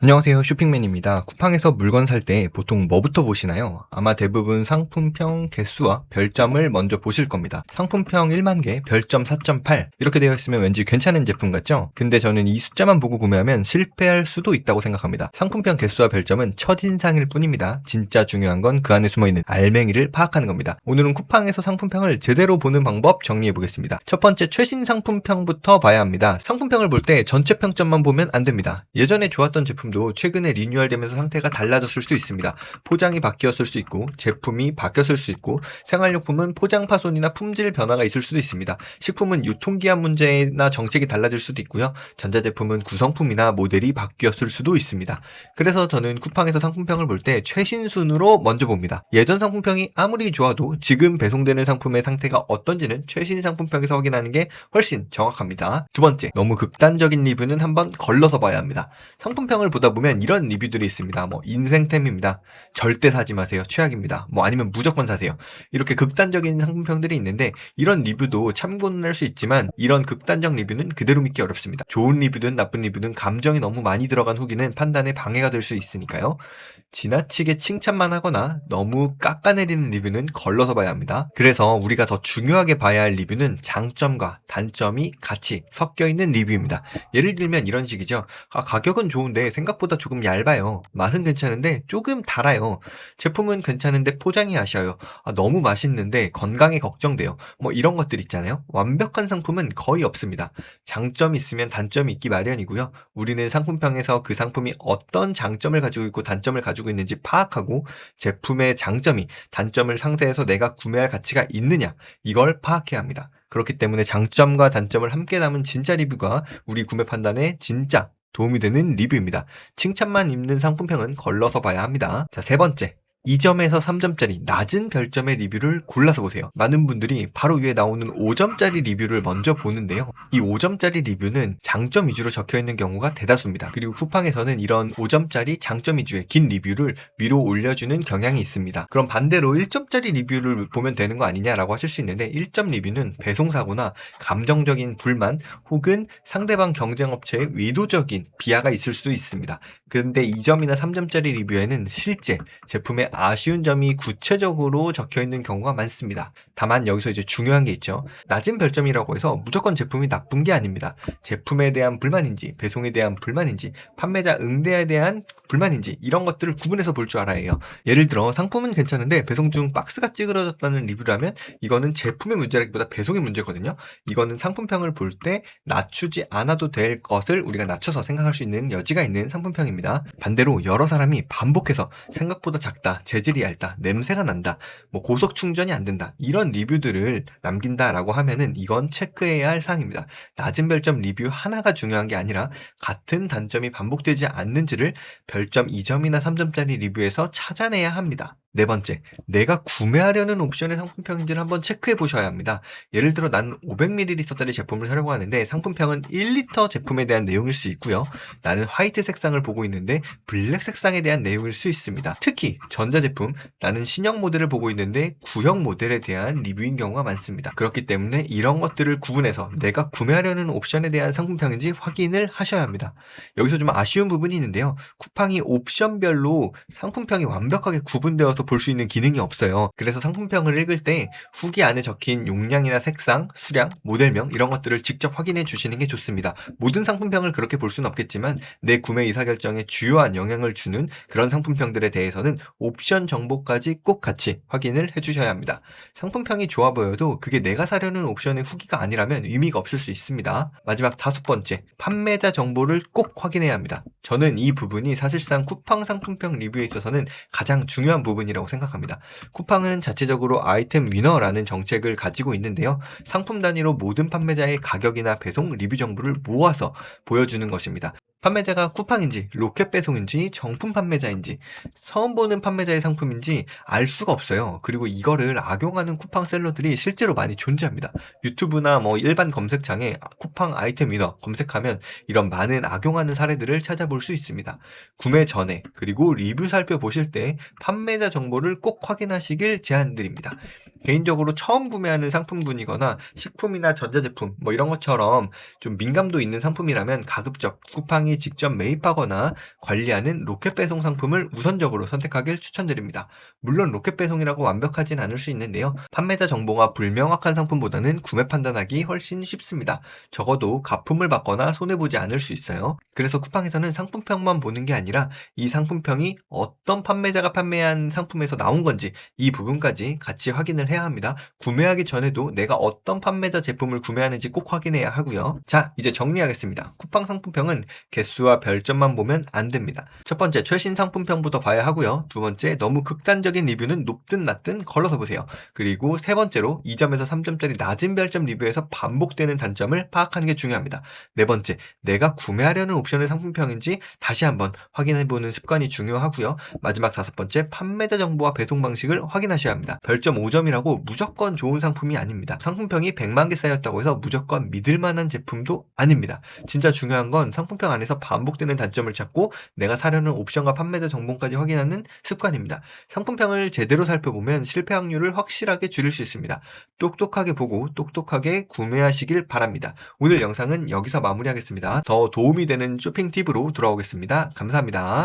안녕하세요. 쇼핑맨입니다. 쿠팡에서 물건 살 때 보통 뭐부터 보시나요? 아마 대부분 상품평 개수와 별점을 먼저 보실 겁니다. 상품평 1만 개, 별점 4.8 이렇게 되어 있으면 왠지 괜찮은 제품 같죠? 근데 저는 이 숫자만 보고 구매하면 실패할 수도 있다고 생각합니다. 상품평 개수와 별점은 첫인상일 뿐입니다. 진짜 중요한 건 그 안에 숨어있는 알맹이를 파악하는 겁니다. 오늘은 쿠팡에서 상품평을 제대로 보는 방법 정리해 보겠습니다. 첫 번째, 최신 상품평부터 봐야 합니다. 상품평을 볼 때 전체 평점만 보면 안 됩니다. 예전에 좋았던 제품도 최근에 리뉴얼되면서 상태가 달라졌을 수 있습니다. 포장이 바뀌었을 수 있고, 제품이 바뀌었을 수 있고, 생활용품은 포장 파손이나 품질 변화가 있을 수도 있습니다. 식품은 유통기한 문제나 정책이 달라질 수도 있고요. 전자제품은 구성품이나 모델이 바뀌었을 수도 있습니다. 그래서 저는 쿠팡에서 상품평을 볼 때 최신 순으로 먼저 봅니다. 예전 상품평이 아무리 좋아도 지금 배송되는 상품의 상태가 어떤지는 최신 상품평에서 확인하는 게 훨씬 정확합니다. 두 번째, 너무 극단적인 리뷰는 한번 걸러서 봐야 합니다. 상품평을 보다 보면 이런 리뷰들이 있습니다. 인생템입니다. 절대 사지 마세요. 최악입니다. 아니면 무조건 사세요. 이렇게 극단적인 상품평들이 있는데 이런 리뷰도 참고는 할 수 있지만 이런 극단적 리뷰는 그대로 믿기 어렵습니다. 좋은 리뷰든 나쁜 리뷰든 감정이 너무 많이 들어간 후기는 판단에 방해가 될 수 있으니까요. 지나치게 칭찬만 하거나 너무 깎아내리는 리뷰는 걸러서 봐야 합니다. 그래서 우리가 더 중요하게 봐야 할 리뷰는 장점과 단점이 같이 섞여 있는 리뷰입니다. 예를 들면 이런 식이죠. 가격은 좋은데 생각보다 조금 얇아요. 맛은 괜찮은데 조금 달아요. 제품은 괜찮은데 포장이 아쉬워요. 너무 맛있는데 건강에 걱정돼요. 이런 것들 있잖아요. 완벽한 상품은 거의 없습니다. 장점이 있으면 단점이 있기 마련이고요. 우리는 상품평에서 그 상품이 어떤 장점을 가지고 있고 단점을 가지고 있는지 파악하고 제품의 장점이 단점을 상쇄해서 내가 구매할 가치가 있느냐 이걸 파악해야 합니다. 그렇기 때문에 장점과 단점을 함께 담은 진짜 리뷰가 우리 구매 판단에 진짜 도움이 되는 리뷰입니다. 칭찬만 있는 상품평은 걸러서 봐야 합니다. 자, 세 번째. 2점에서 3점짜리 낮은 별점의 리뷰를 골라서 보세요. 많은 분들이 바로 위에 나오는 5점짜리 리뷰를 먼저 보는데요. 이 5점짜리 리뷰는 장점 위주로 적혀있는 경우가 대다수입니다. 그리고 쿠팡에서는 이런 5점짜리 장점 위주의 긴 리뷰를 위로 올려주는 경향이 있습니다. 그럼 반대로 1점짜리 리뷰를 보면 되는 거 아니냐라고 하실 수 있는데 1점 리뷰는 배송사고나 감정적인 불만 혹은 상대방 경쟁업체의 의도적인 비하가 있을 수 있습니다. 그런데 2점이나 3점짜리 리뷰에는 실제 제품의 아쉬운 점이 구체적으로 적혀있는 경우가 많습니다. 다만 여기서 이제 중요한 게 있죠. 낮은 별점이라고 해서 무조건 제품이 나쁜 게 아닙니다. 제품에 대한 불만인지, 배송에 대한 불만인지, 판매자 응대에 대한 불만인지 이런 것들을 구분해서 볼 줄 알아야 해요. 예를 들어 상품은 괜찮은데 배송 중 박스가 찌그러졌다는 리뷰라면 이거는 제품의 문제라기보다 배송의 문제거든요. 이거는 상품평을 볼 때 낮추지 않아도 될 것을 우리가 낮춰서 생각할 수 있는 여지가 있는 상품평입니다. 반대로 여러 사람이 반복해서 생각보다 작다, 재질이 얇다, 냄새가 난다, 고속 충전이 안 된다 이런 리뷰들을 남긴다라고 하면은 이건 체크해야 할 사항입니다. 낮은 별점 리뷰 하나가 중요한 게 아니라 같은 단점이 반복되지 않는지를 별점 2점이나 3점짜리 리뷰에서 찾아내야 합니다. 네 번째, 내가 구매하려는 옵션의 상품평인지를 한번 체크해 보셔야 합니다. 예를 들어 나는 500ml짜리 제품을 사려고 하는데 상품평은 1리터 제품에 대한 내용일 수 있고요. 나는 화이트 색상을 보고 있는데 블랙 색상에 대한 내용일 수 있습니다. 특히 전자제품, 나는 신형 모델을 보고 있는데 구형 모델에 대한 리뷰인 경우가 많습니다. 그렇기 때문에 이런 것들을 구분해서 내가 구매하려는 옵션에 대한 상품평인지 확인을 하셔야 합니다. 여기서 좀 아쉬운 부분이 있는데요. 쿠팡이 옵션별로 상품평이 완벽하게 구분되어서 볼 수 있는 기능이 없어요. 그래서 상품평을 읽을 때 후기 안에 적힌 용량이나 색상, 수량, 모델명 이런 것들을 직접 확인해 주시는 게 좋습니다. 모든 상품평을 그렇게 볼 수는 없겠지만 내 구매 의사결정에 주요한 영향을 주는 그런 상품평들에 대해서는 옵션 정보까지 꼭 같이 확인을 해주셔야 합니다. 상품평이 좋아 보여도 그게 내가 사려는 옵션의 후기가 아니라면 의미가 없을 수 있습니다. 마지막 다섯 번째, 판매자 정보를 꼭 확인해야 합니다. 저는 이 부분이 사실상 쿠팡 상품평 리뷰에 있어서는 가장 중요한 부분이라고 생각합니다. 쿠팡은 자체적으로 아이템 위너라는 정책을 가지고 있는데요. 상품 단위로 모든 판매자의 가격이나 배송 리뷰 정보를 모아서 보여주는 것입니다. 판매자가 쿠팡인지 로켓 배송인지 정품 판매자인지 처음 보는 판매자의 상품인지 알 수가 없어요. 그리고 이거를 악용하는 쿠팡 셀러들이 실제로 많이 존재합니다. 유튜브나 일반 검색창에 쿠팡 아이템 위너 검색하면 이런 많은 악용하는 사례들을 찾아볼 수 있습니다. 구매 전에 그리고 리뷰 살펴보실 때 판매자 정보를 꼭 확인하시길 제안드립니다. 개인적으로 처음 구매하는 상품군이거나 식품이나 전자제품 이런 것처럼 좀 민감도 있는 상품이라면 가급적 쿠팡이 상품평이 직접 매입하거나 관리하는 로켓 배송 상품을 우선적으로 선택하길 추천드립니다. 물론 로켓 배송이라고 완벽하진 않을 수 있는데요. 판매자 정보가 불명확한 상품보다는 구매 판단하기 훨씬 쉽습니다. 적어도 가품을 받거나 손해보지 않을 수 있어요. 그래서 쿠팡에서는 상품평만 보는 게 아니라 이 상품평이 어떤 판매자가 판매한 상품에서 나온 건지 이 부분까지 같이 확인을 해야 합니다. 구매하기 전에도 내가 어떤 판매자 제품을 구매하는지 꼭 확인해야 하고요. 자, 이제 정리하겠습니다. 쿠팡 상품평은 개수와 별점만 보면 안 됩니다. 첫 번째, 최신 상품평부터 봐야 하고요. 두 번째, 너무 극단적인 리뷰는 높든 낮든 걸러서 보세요. 그리고 세 번째로 2점에서 3점짜리 낮은 별점 리뷰에서 반복되는 단점을 파악하는 게 중요합니다. 네 번째, 내가 구매하려는 옵션의 상품평인지 다시 한번 확인해보는 습관이 중요하고요. 마지막 다섯 번째, 판매자 정보와 배송 방식을 확인하셔야 합니다. 별점 5점이라고 무조건 좋은 상품이 아닙니다. 상품평이 100만 개 쌓였다고 해서 무조건 믿을 만한 제품도 아닙니다. 진짜 중요한 건 상품평 안에서 반복되는 단점을 찾고 내가 사려는 옵션과 판매자 정보까지 확인하는 습관입니다. 상품평을 제대로 살펴보면 실패 확률을 확실하게 줄일 수 있습니다. 똑똑하게 보고 똑똑하게 구매하시길 바랍니다. 오늘 영상은 여기서 마무리하겠습니다. 더 도움이 되는 쇼핑 팁으로 돌아오겠습니다. 감사합니다.